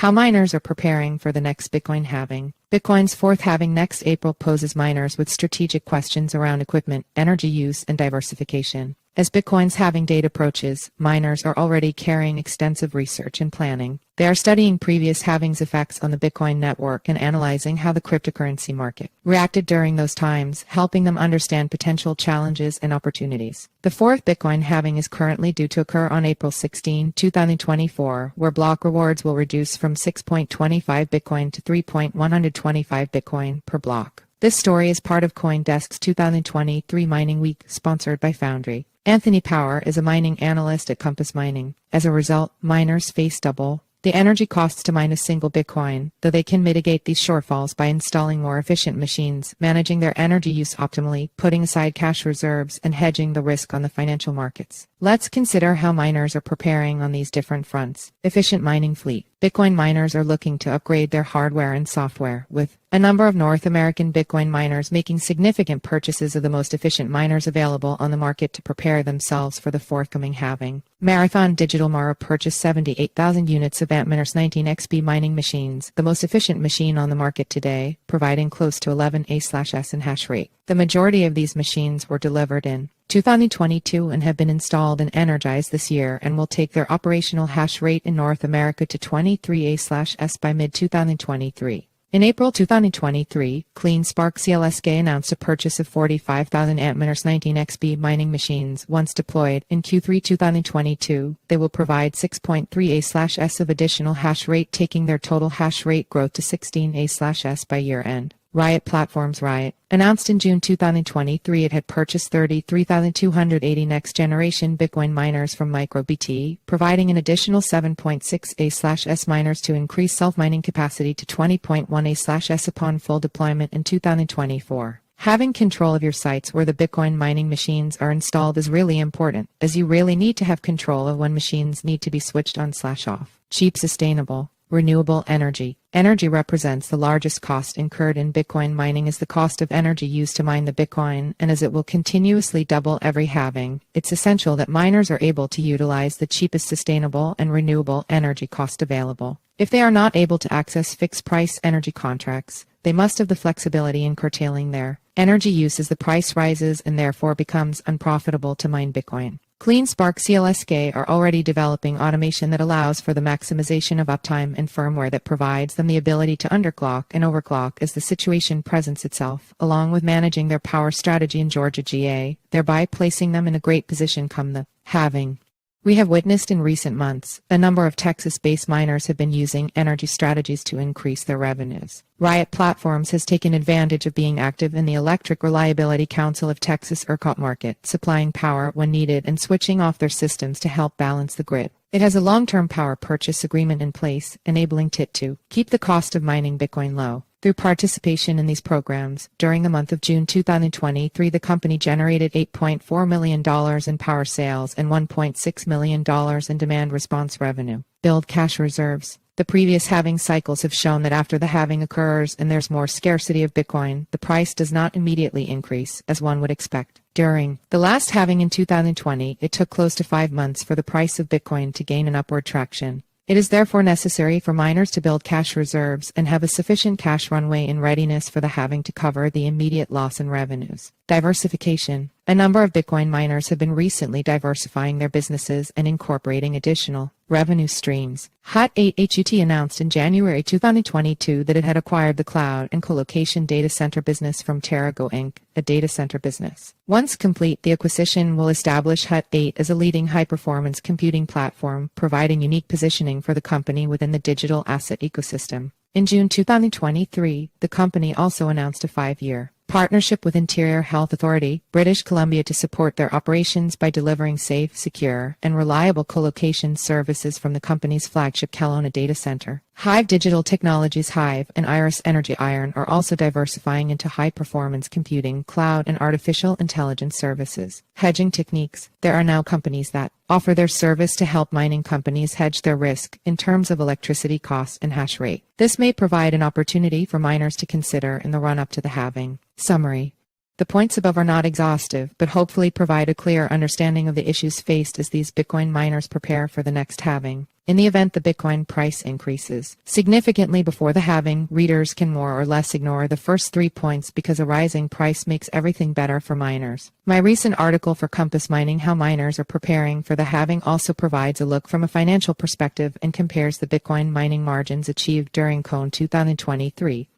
How miners are preparing for the next Bitcoin halving. Bitcoin's fourth halving next April poses miners with strategic questions around equipment, energy use, and diversification. As Bitcoin's halving date approaches, miners are already carrying extensive research and planning. They are studying previous halvings' effects on the Bitcoin network and analyzing how the cryptocurrency market reacted during those times, helping them understand potential challenges and opportunities. The fourth Bitcoin halving is currently due to occur on April 16, 2024, where block rewards will reduce from 6.25 Bitcoin to 3.125 Bitcoin per block. This story is part of CoinDesk's 2023 Mining Week, sponsored by Foundry. Anthony Power is a mining analyst at Compass Mining. As a result, miners face double the energy costs to mine a single Bitcoin, though they can mitigate these shortfalls by installing more efficient machines, managing their energy use optimally, putting aside cash reserves, and hedging the risk on the financial markets. Let's consider how miners are preparing on these different fronts. Efficient mining fleet. Bitcoin miners are looking to upgrade their hardware and software, with a number of North American Bitcoin miners making significant purchases of the most efficient miners available on the market to prepare themselves for the forthcoming halving. Marathon Digital Mara purchased 78,000 units of Antminers 19XP mining machines, the most efficient machine on the market today, providing close to 11 A/s in hash rate. The majority of these machines were delivered in 2022 and have been installed and energized this year and will take their operational hash rate in North America to 23 A/s by mid-2023. In April 2023, CleanSpark CLSK announced a purchase of 45,000 Antminers 19XP mining machines. Once deployed, in Q3 2022, they will provide 6.3 A/s of additional hash rate, taking their total hash rate growth to 16 A/s by year-end. Riot Platforms. Riot announced in June 2023 it had purchased 33,280 next-generation Bitcoin miners from MicroBT, providing an additional 7.6 A/s miners to increase self-mining capacity to 20.1 A/s upon full deployment in 2024. Having control of your sites where the Bitcoin mining machines are installed is really important, as you really need to have control of when machines need to be switched on/off. Cheap, sustainable, renewable energy. Energy represents the largest cost incurred in Bitcoin mining as the cost of energy used to mine the Bitcoin, and as it will continuously double every halving, it's essential that miners are able to utilize the cheapest sustainable and renewable energy cost available. If they are not able to access fixed-price energy contracts, they must have the flexibility in curtailing their energy use as the price rises and therefore becomes unprofitable to mine Bitcoin. CleanSpark CLSK are already developing automation that allows for the maximization of uptime and firmware that provides them the ability to underclock and overclock as the situation presents itself, along with managing their power strategy in Georgia GA, thereby placing them in a great position come the halving. We have witnessed in recent months, a number of Texas-based miners have been using energy strategies to increase their revenues. Riot Platforms has taken advantage of being active in the Electric Reliability Council of Texas ERCOT market, supplying power when needed and switching off their systems to help balance the grid. It has a long-term power purchase agreement in place, enabling TIT to keep the cost of mining Bitcoin low. Through participation in these programs, during the month of June 2023, the company generated $8.4 million in power sales and $1.6 million in demand response revenue. Build cash reserves. The previous halving cycles have shown that after the halving occurs and there's more scarcity of Bitcoin, the price does not immediately increase, as one would expect. During the last halving in 2020, it took close to 5 months for the price of Bitcoin to gain an upward traction. It is therefore necessary for miners to build cash reserves and have a sufficient cash runway in readiness for the halving to cover the immediate loss in revenues. Diversification. A number of Bitcoin miners have been recently diversifying their businesses and incorporating additional revenue streams. Hut 8 HUT announced in January 2022 that it had acquired the cloud and colocation data center business from TerraGo Inc., a data center business. Once complete, the acquisition will establish Hut 8 as a leading high-performance computing platform, providing unique positioning for the company within the digital asset ecosystem. In June 2023, the company also announced a 5-year partnership with Interior Health Authority, British Columbia to support their operations by delivering safe, secure, and reliable colocation services from the company's flagship Kelowna data center. Hive Digital Technologies Hive and Iris Energy Iron are also diversifying into high-performance computing, cloud, and artificial intelligence services. Hedging techniques. There are now companies that offer their service to help mining companies hedge their risk in terms of electricity costs and hash rate. This may provide an opportunity for miners to consider in the run-up to the halving. Summary. The points above are not exhaustive, but hopefully provide a clear understanding of the issues faced as these Bitcoin miners prepare for the next halving. In the event the Bitcoin price increases significantly before the halving, readers can more or less ignore the first 3 points because a rising price makes everything better for miners. My recent article for Compass Mining, How Miners Are Preparing for the Halving, also provides a look from a financial perspective and compares the Bitcoin mining margins achieved during CON 2023